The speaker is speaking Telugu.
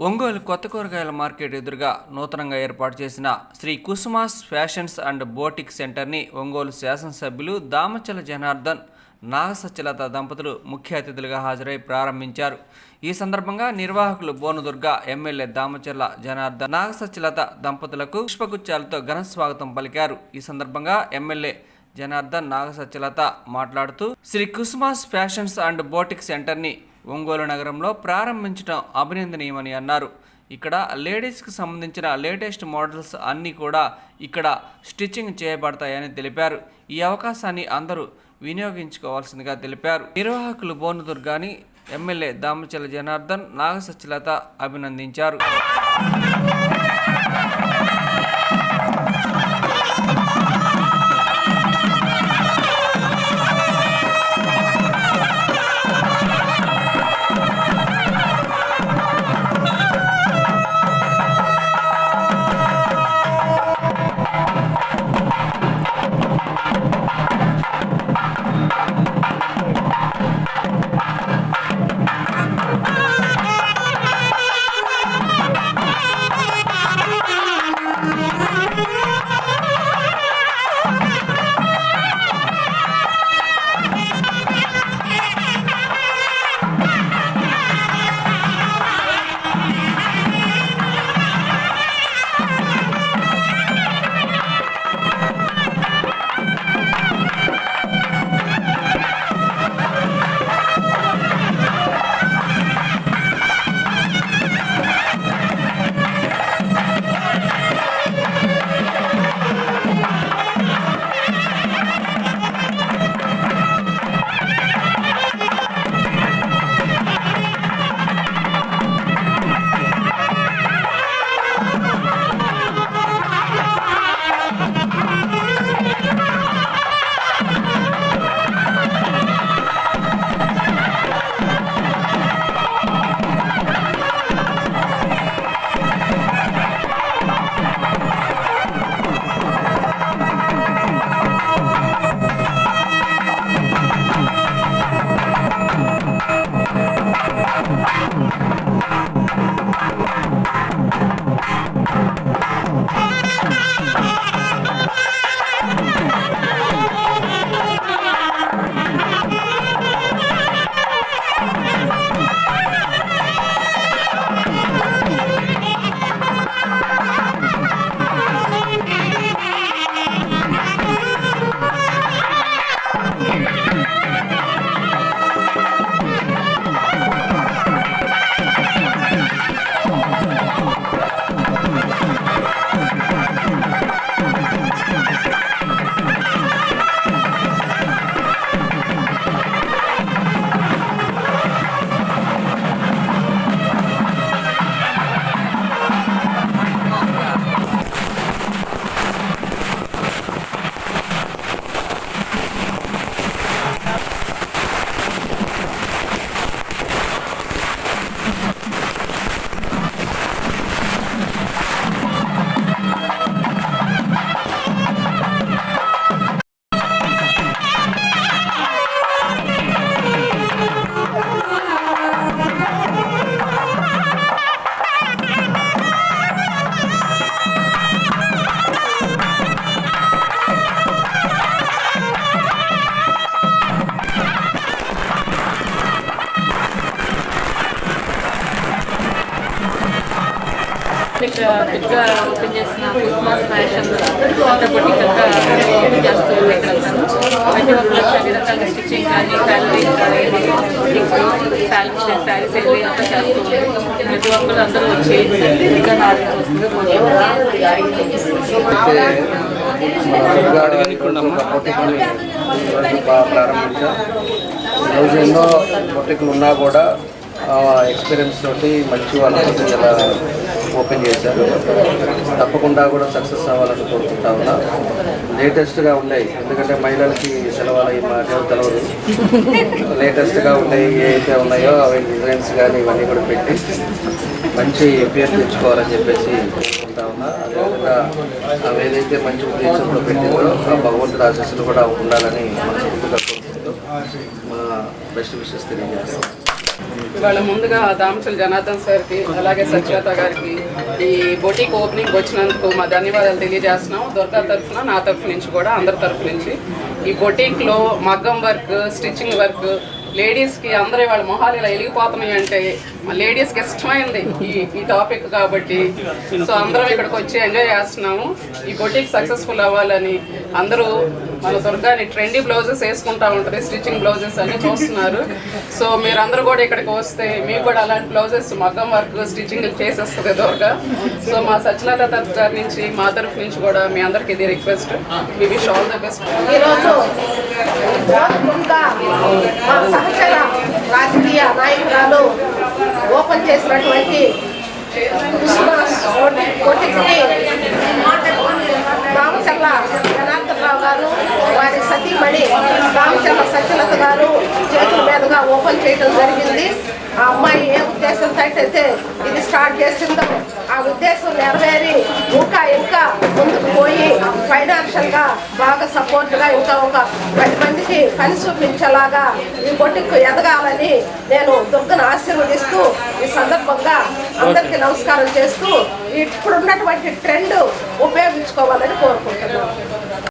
ఒంగోలు కొత్త కూరగాయల మార్కెట్ ఎదురుగా నూతనంగా ఏర్పాటు చేసిన శ్రీ కుసుమాస్ ఫ్యాషన్స్ అండ్ బోటిక్ సెంటర్ని ఒంగోలు శాసనసభ్యులు దామచల జనార్దన్, నాగసత్యలత దంపతులు ముఖ్య అతిథులుగా హాజరై ప్రారంభించారు. ఈ సందర్భంగా నిర్వాహకులు బోనుదుర్గ, ఎమ్మెల్యే దామచల జనార్దన్, నాగసత్యలత దంపతులకు పుష్పగుచ్చాలతో ఘన స్వాగతం పలికారు. ఈ సందర్భంగా ఎమ్మెల్యే జనార్దన్, నాగసత్యలత మాట్లాడుతూ శ్రీ కుసుమాస్ ఫ్యాషన్స్ అండ్ బోటిక్ సెంటర్ని ఒంగోలు నగరంలో ప్రారంభించడం అభినందనీయమని అన్నారు. ఇక్కడ లేడీస్కి సంబంధించిన లేటెస్ట్ మోడల్స్ అన్నీ కూడా ఇక్కడ స్టిచ్చింగ్ చేయబడతాయని తెలిపారు. ఈ అవకాశాన్ని అందరూ వినియోగించుకోవాల్సిందిగా తెలిపారు. నిర్వాహకులు బోనుదుర్గాని, ఎమ్మెల్యే దామచల జనార్దన్, నాగసత్యలత అభినందించారు. బిగ్గా ఓపెన్ చేసిన కుసుమాస్ ఫ్యాషన్ కొత్త బొటిక్ అంతా ఓపెన్ చేస్తుంది. ఇక్కడ ప్రతి ఒక్కరు అన్ని రకాల స్టిచ్చింగ్ కానీ టైలరింగ్ శారీస్ వెళ్ళి అంతా చేస్తుంది. ప్రతి ఒక్కరు అందరూ వచ్చి ఇంకా ప్రారంభించాం. ఈరోజు ఎన్నో బొటిక్లు ఉన్నా కూడా ఎక్స్పీరియన్స్ తోటి మంచి వాళ్ళకి ఇలా ఓపెన్ చేశారు. తప్పకుండా కూడా సక్సెస్ అవ్వాలని కోరుకుంటా ఉన్నా. లేటెస్ట్గా ఉన్నాయి, ఎందుకంటే మహిళలకి సెలవులు ఈ మాట తెలవదు. లేటెస్ట్గా ఉన్నాయి, ఏవైతే ఉన్నాయో అవి డిజైన్స్ కానీ ఇవన్నీ కూడా పెట్టి మంచి పేరు తెచ్చుకోవాలని చెప్పేసి కోరుకుంటా ఉన్నా. అదేవిధంగా అవి ఏదైతే మంచి ఉద్దేశంతో పెట్టిందో ఆ భగవంతుడి ఆశీస్సులు కూడా ఉండాలని మనస్ఫూర్తిగా కోరుకుంటూ మా బెస్ట్ విషెస్ తెలియజేస్తాం. ఇవాళ ముందుగా దామచల జనార్దన్ సార్కి అలాగే సత్యలత గారికి ఈ బొటీక్ ఓపెనింగ్ వచ్చినందుకు మా ధన్యవాదాలు తెలియజేస్తున్నాం. దుర్గా తరఫున, నా తరఫు నుంచి కూడా, అందరి తరఫు నుంచి. ఈ బొటీక్లో మగ్గం వర్క్, స్టిచ్చింగ్ వర్క్ లేడీస్కి అందరూ వాళ్ళ మొహాలు ఇలా వెలిగిపోతున్నాయి అంటే లేడీస్కి ఇష్టమైంది ఈ టాపిక్ కాబట్టి సో అందరం ఇక్కడికి వచ్చి ఎంజాయ్ చేస్తున్నాము. ఈ బొటీక్ సక్సెస్ఫుల్ అవ్వాలని అందరూ మన దుర్గాని ట్రెండీ బ్లౌజెస్ వేసుకుంటూ ఉంటుంది, స్టిచ్చింగ్ బ్లౌజెస్ అన్నీ చూస్తున్నారు. సో మీరందరూ కూడా ఇక్కడికి వస్తే మీకు కూడా అలాంటి బ్లౌజెస్ మగ్గం వర్క్ స్టిచ్చింగ్ చేసేస్తుంది దుర్గా. సో మా సత్యలత తరఫు గారి నుంచి, మా తరఫు నుంచి కూడా మీ అందరికి ఇది request. We wish all the best. ఈరోజు మా సహచర రాజకీయ నాయకురాలు ఓపెన్ చేసినటువంటి క్రిస్మస్ బొటిక్ని దామచర్ల జనార్దన్ రావు గారు, వారి సతీమణి దామచర్ల సత్యలత గారు చేతుల మీదుగా ఓపెన్ చేయడం జరిగింది. ఆ అమ్మాయి ఏ ఉద్దేశంతో అయితే ఇది స్టార్ట్ చేసిందో ఆ ఉద్దేశం నెరవేరి ఇంకా ముందుకు పోయి ఫైనాన్షియల్గా బాగా సపోర్ట్గా ఇంకా ఒక 10 మందికి పని చూపించేలాగా ఈ బొటిక్ ఎదగాలని నేను దుర్గను ఆశీర్వదిస్తూ ఈ సందర్భంగా అందరికీ నమస్కారం చేస్తూ ఇప్పుడున్నటువంటి ట్రెండ్ ఉపయోగించుకోవాలని కోరుకుంటున్నాను.